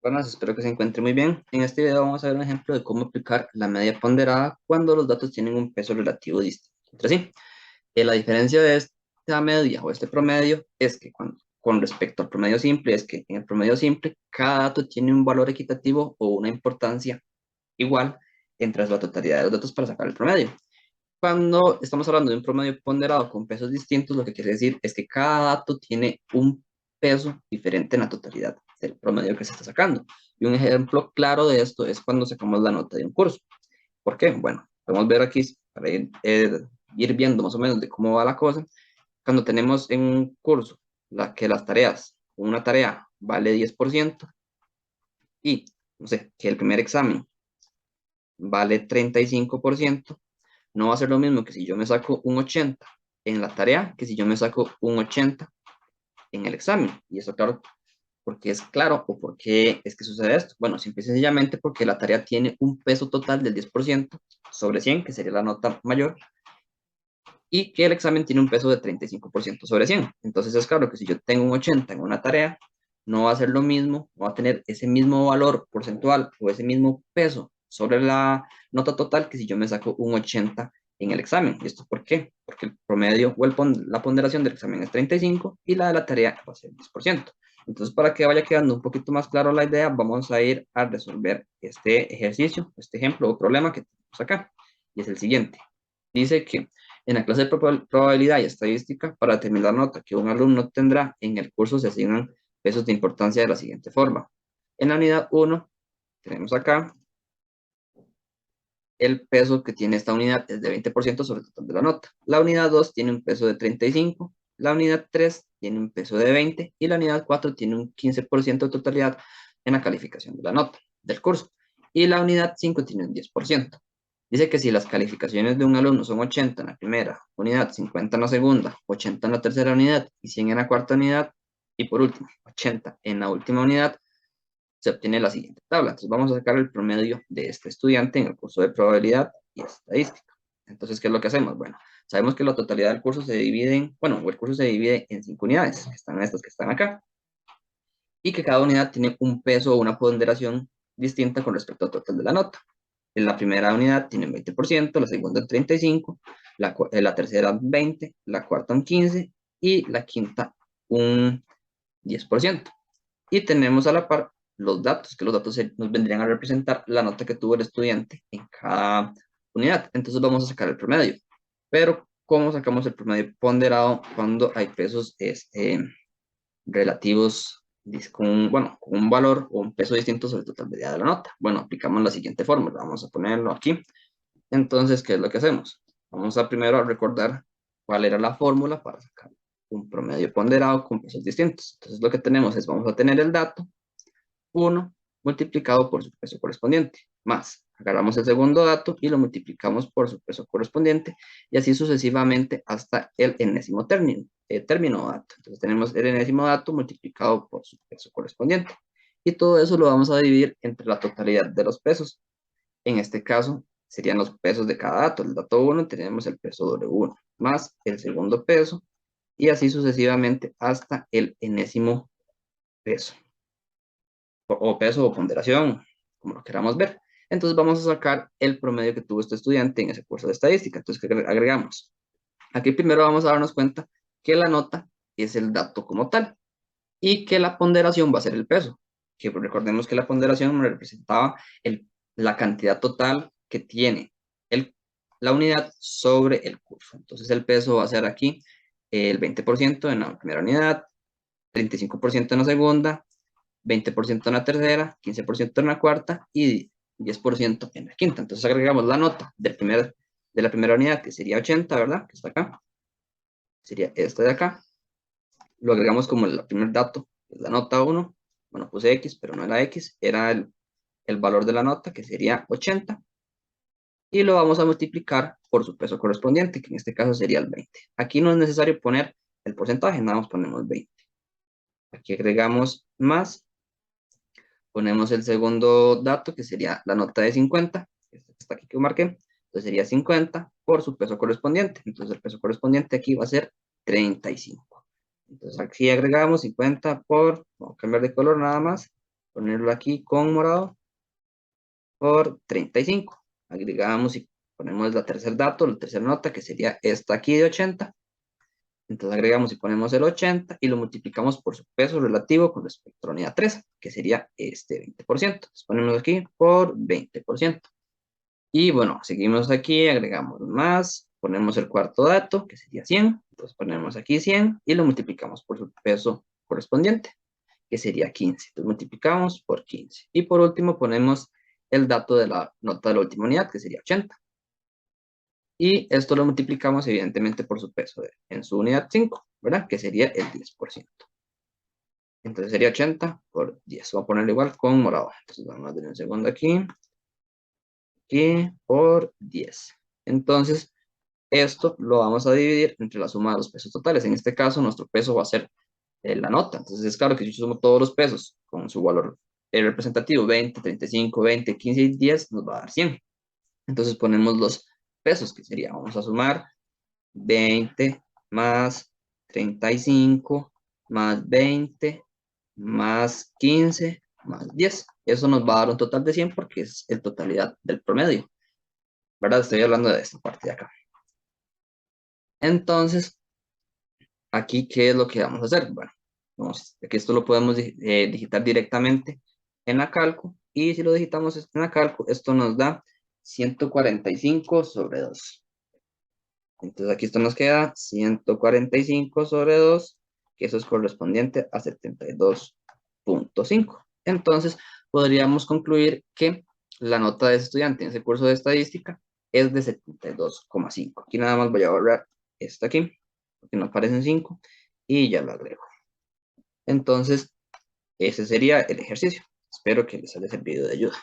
Buenas, espero que se encuentre muy bien. En este video vamos a ver un ejemplo de cómo aplicar la media ponderada cuando los datos tienen un peso relativo distinto entre sí. La diferencia de esta media o este promedio es que con respecto al promedio simple, es que en el promedio simple cada dato tiene un valor equitativo o una importancia igual entre la totalidad de los datos para sacar el promedio. Cuando estamos hablando de un promedio ponderado con pesos distintos, lo que quiere decir es que cada dato tiene un peso diferente en la totalidad del promedio que se está sacando. Y un ejemplo claro de esto es cuando sacamos la nota de un curso. ¿Por qué? Bueno, podemos ver aquí, para ir viendo más o menos de cómo va la cosa, cuando tenemos en un curso que las tareas, una tarea vale 10% y, no sé, que el primer examen vale 35%, no va a ser lo mismo que si yo me saco un 80 en la tarea que si yo me saco un 80 en el examen. Y eso, claro, porque es claro o porque es que sucede esto. Bueno, simple y sencillamente porque la tarea tiene un peso total del 10% sobre 100, que sería la nota mayor, y que el examen tiene un peso de 35% sobre 100. Entonces es claro que si yo tengo un 80 en una tarea, no va a ser lo mismo, no va a tener ese mismo valor porcentual o ese mismo peso sobre la nota total que si yo me saco un 80 en el examen. ¿Y esto por qué? Porque el promedio o la ponderación del examen es 35 y la de la tarea va a ser 10%. Entonces, para que vaya quedando un poquito más claro la idea, vamos a ir a resolver este ejercicio, este ejemplo o problema que tenemos acá. Y es el siguiente. Dice que en la clase de probabilidad y estadística, para determinar la nota que un alumno tendrá en el curso, se asignan pesos de importancia de la siguiente forma. En la unidad 1, tenemos acá el peso que tiene esta unidad es de 20% sobre el total de la nota. La unidad 2 tiene un peso de 35, la unidad 3 tiene un peso de 20 y la unidad 4 tiene un 15% de totalidad en la calificación de la nota del curso. Y la unidad 5 tiene un 10%. Dice que si las calificaciones de un alumno son 80 en la primera unidad, 50 en la segunda, 80 en la tercera unidad y 100 en la cuarta unidad, y por último, 80 en la última unidad, se obtiene la siguiente tabla. Entonces vamos a sacar el promedio de este estudiante en el curso de probabilidad y estadística. Entonces, ¿qué es lo que hacemos? Bueno, sabemos que la totalidad del curso se divide en, bueno, el curso se divide en 5 unidades, que están estas que están acá, y que cada unidad tiene un peso o una ponderación distinta con respecto al total de la nota. En la primera unidad tiene un 20%, la segunda un 35%, la tercera un 20%, la cuarta un 15% y la quinta un 10%. Y tenemos a la par los datos, que los datos nos vendrían a representar la nota que tuvo el estudiante en cada unidad. Entonces vamos a sacar el promedio. Pero, ¿cómo sacamos el promedio ponderado cuando hay pesos relativos bueno, con un valor o un peso distinto sobre el total de la nota? Bueno, aplicamos la siguiente fórmula. Vamos a ponerlo aquí. Entonces, ¿qué es lo que hacemos? Vamos a primero recordar cuál era la fórmula para sacar un promedio ponderado con pesos distintos. Entonces, lo que tenemos es, vamos a tener el dato 1 multiplicado por su peso correspondiente, más agarramos el segundo dato y lo multiplicamos por su peso correspondiente, y así sucesivamente hasta el enésimo término dato. Entonces tenemos el enésimo dato multiplicado por su peso correspondiente, y todo eso lo vamos a dividir entre la totalidad de los pesos. En este caso serían los pesos de cada dato. El dato 1 tenemos el peso W1 más el segundo peso, y así sucesivamente hasta el enésimo peso o peso o ponderación, como lo queramos ver. Entonces vamos a sacar el promedio que tuvo este estudiante en ese curso de estadística. Entonces, ¿qué agregamos? Aquí primero vamos a darnos cuenta que la nota es el dato como tal y que la ponderación va a ser el peso. Que recordemos que la ponderación me representaba la cantidad total que tiene la unidad sobre el curso. Entonces el peso va a ser aquí el 20% en la primera unidad, 35% en la segunda, 20% en la tercera, 15% en la cuarta y 10% en la quinta. Entonces agregamos la nota de la primera unidad, que sería 80, ¿verdad? Que está acá. Sería esta de acá. Lo agregamos como el primer dato, la nota 1. Bueno, puse X, pero no era X, era el valor de la nota, que sería 80. Y lo vamos a multiplicar por su peso correspondiente, que en este caso sería el 20. Aquí no es necesario poner el porcentaje, nada más ponemos 20. Aquí agregamos más. Ponemos el segundo dato, que sería la nota de 50, que está aquí que marqué. Entonces sería 50 por su peso correspondiente. Entonces el peso correspondiente aquí va a ser 35. Entonces aquí agregamos 50 por, vamos a cambiar de color nada más, ponerlo aquí con morado por 35. Agregamos y ponemos la tercer dato, la tercera nota, que sería esta aquí de 80. Entonces agregamos y ponemos el 80 y lo multiplicamos por su peso relativo con respecto a la unidad 3, que sería este 20%. Entonces ponemos aquí por 20%. Y bueno, seguimos aquí, agregamos más, ponemos el cuarto dato, que sería 100. Entonces ponemos aquí 100 y lo multiplicamos por su peso correspondiente, que sería 15. Entonces multiplicamos por 15. Y por último ponemos el dato de la nota de la última unidad, que sería 80. Y esto lo multiplicamos evidentemente por su peso en su unidad 5, ¿verdad? Que sería el 10%. Entonces sería 80 por 10. Voy a ponerlo igual con morado. Entonces vamos a darle un segundo aquí. Aquí por 10. Entonces, esto lo vamos a dividir entre la suma de los pesos totales. En este caso, nuestro peso va a ser la nota. Entonces, es claro que si yo sumo todos los pesos con su valor representativo, 20, 35, 20, 15 y 10, nos va a dar 100. Entonces, ponemos los pesos, que sería, vamos a sumar 20 más 35 más 20 más 15 más 10. Eso nos va a dar un total de 100 porque es la totalidad del promedio, ¿verdad? Estoy hablando de esta parte de acá. Entonces, aquí, ¿qué es lo que vamos a hacer? Bueno, que esto lo podemos digitar directamente en la calco, y si lo digitamos en la calco, esto nos da 145 sobre 2. Entonces aquí esto nos queda 145 sobre 2, que eso es correspondiente a 72.5. Entonces podríamos concluir que la nota de ese estudiante en ese curso de estadística es de 72,5. Aquí nada más voy a borrar esto aquí, porque no aparecen 5, y ya lo agrego. Entonces ese sería el ejercicio. Espero que les haya servido de ayuda.